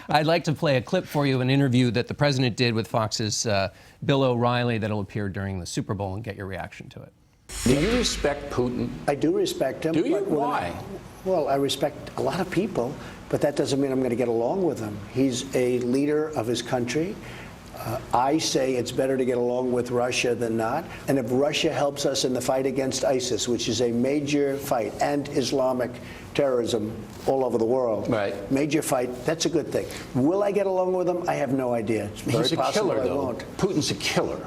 I'd like to play a clip for you, an interview that the president did with Fox's Bill O'Reilly that'll appear during the Super Bowl, and get your reaction to it. Do you respect Putin? I do respect him. Do you? Why? Well, I respect a lot of people, but that doesn't mean I'm going to get along with him. He's a leader of his country. I say it's better to get along with Russia than not. And if Russia helps us in the fight against ISIS, which is a major fight, and Islamic terrorism all over the world, right, major fight, that's a good thing. Will I get along with him? I have no idea. It's very He's a possible killer, I though. won't. Putin's a killer.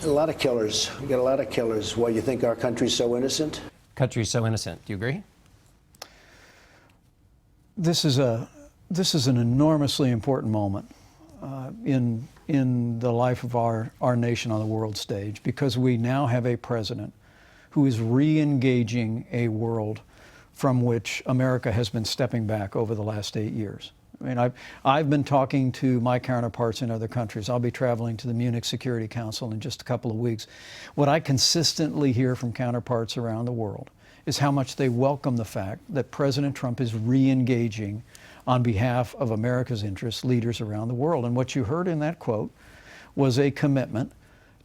A lot of killers. We got a lot of killers. Why, you think our country's so innocent? Country's so innocent. Do you agree? This is an enormously important moment in the life of our nation on the world stage, because we now have a president who is re-engaging a world from which America has been stepping back over the last 8 years. I mean, I've been talking to my counterparts in other countries. I'll be traveling to the Munich Security Council in just a couple of weeks. What I consistently hear from counterparts around the world is how much they welcome the fact that President Trump is re-engaging on behalf of America's interests, leaders around the world. And what you heard in that quote was a commitment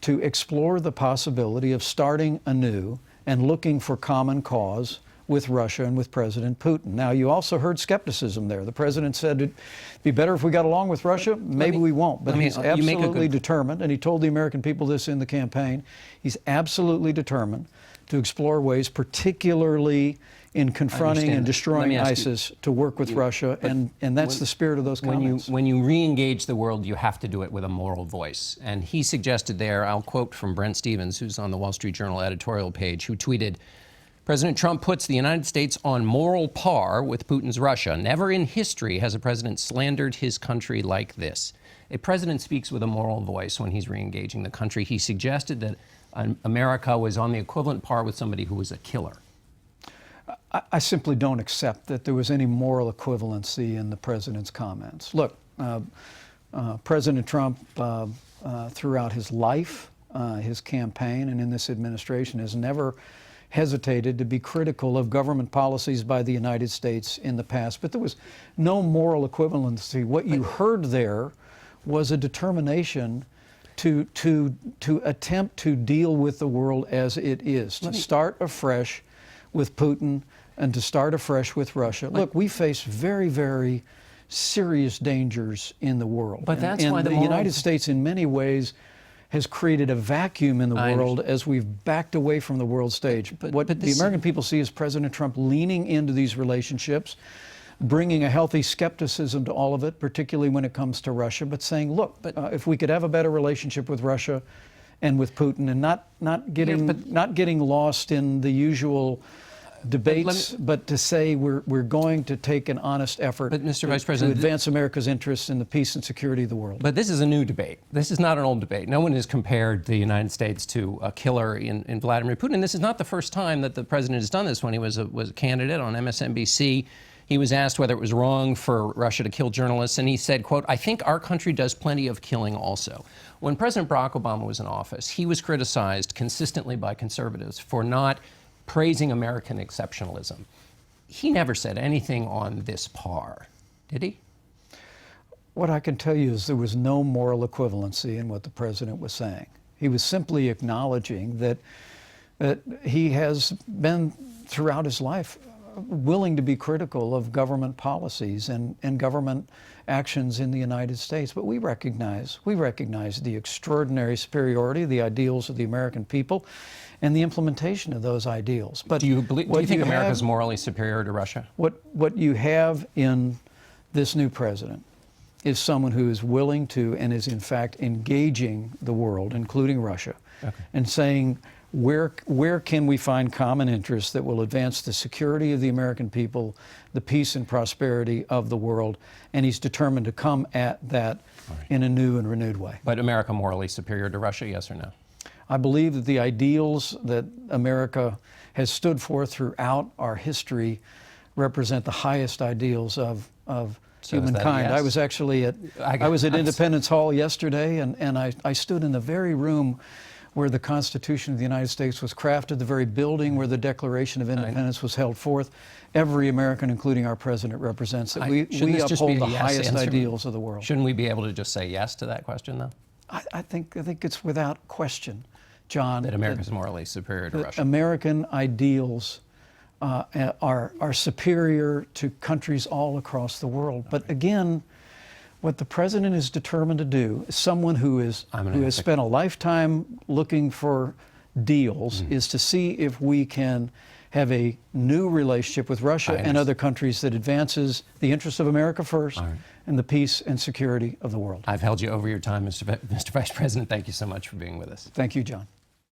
to explore the possibility of starting anew and looking for common cause with Russia and with President Putin. Now, you also heard skepticism there. The president said it'd be better if we got along with Russia. Maybe we won't, but he's absolutely determined, and he told the American people this in the campaign, he's absolutely determined to explore ways, particularly in confronting and destroying ISIS, to work with Russia, and that's the spirit of those comments. When you re-engage the world, you have to do it with a moral voice. And he suggested there, I'll quote from Brent Stevens, who's on the Wall Street Journal editorial page, who tweeted, President Trump puts the United States on moral par with Putin's Russia. Never in history has a president slandered his country like this. A president speaks with a moral voice when he's re-engaging the country. He suggested that America was on the equivalent par with somebody who was a killer. I simply don't accept that there was any moral equivalency in the president's comments. Look, President Trump, throughout his life, his campaign, and in this administration, has never hesitated to be critical of government policies by the United States in the past. But there was no moral equivalency. What you heard there was a determination to attempt to deal with the world as it is, to start afresh with Putin and to start afresh with Russia. Look, we face very, very serious dangers in the world. But that's why the United States, in many ways, has created a vacuum in the world as we've backed away from the world stage. What the American people see is President Trump leaning into these relationships, bringing a healthy skepticism to all of it, particularly when it comes to Russia, but saying, look, if we could have a better relationship with Russia and with Putin, and not getting lost in the usual debates, but to say we're going to take an honest effort to advance America's interests in the peace and security of the world. But this is a new debate. This is not an old debate. No one has compared the United States to a killer in Vladimir Putin. And this is not the first time that the president has done this. When he was a candidate on MSNBC, he was asked whether it was wrong for Russia to kill journalists, and he said, quote, I think our country does plenty of killing also. When President Barack Obama was in office, he was criticized consistently by conservatives for not praising American exceptionalism. He never said anything on this par, did he? What I can tell you is there was no moral equivalency in what the president was saying. He was simply acknowledging that he has been, throughout his life, willing to be critical of government policies and government actions in the United States. But we recognize the extraordinary superiority of the ideals of the American people and the implementation of those ideals. But do you think America is morally superior to Russia? What you have in this new president is someone who is willing to and is in fact engaging the world, including Russia, and saying, where can we find common interests that will advance the security of the American people, the peace and prosperity of the world? And he's determined to come at that in a new and renewed way. But America morally superior to Russia, yes or no? I believe that the ideals that America has stood for throughout our history represent the highest ideals of humankind. Yes? I was actually at Independence Hall yesterday, and I stood in the very room where the Constitution of the United States was crafted, the very building where the Declaration of Independence was held forth. Every American, including our president, represents it. We Shouldn't this just be uphold a the yes highest answer? ideals of the world. Shouldn't we be able to just say yes to that question, though? I think it's without question, John, That America is morally superior to that Russia. American ideals are superior to countries all across the world. But again, what the president is determined to do, someone who has spent a lifetime looking for deals, is to see if we can have a new relationship with Russia and other countries that advances the interests of America first and the peace and security of the world. I've held you over your time, Mr. Vice President. Thank you so much for being with us. Thank you, John.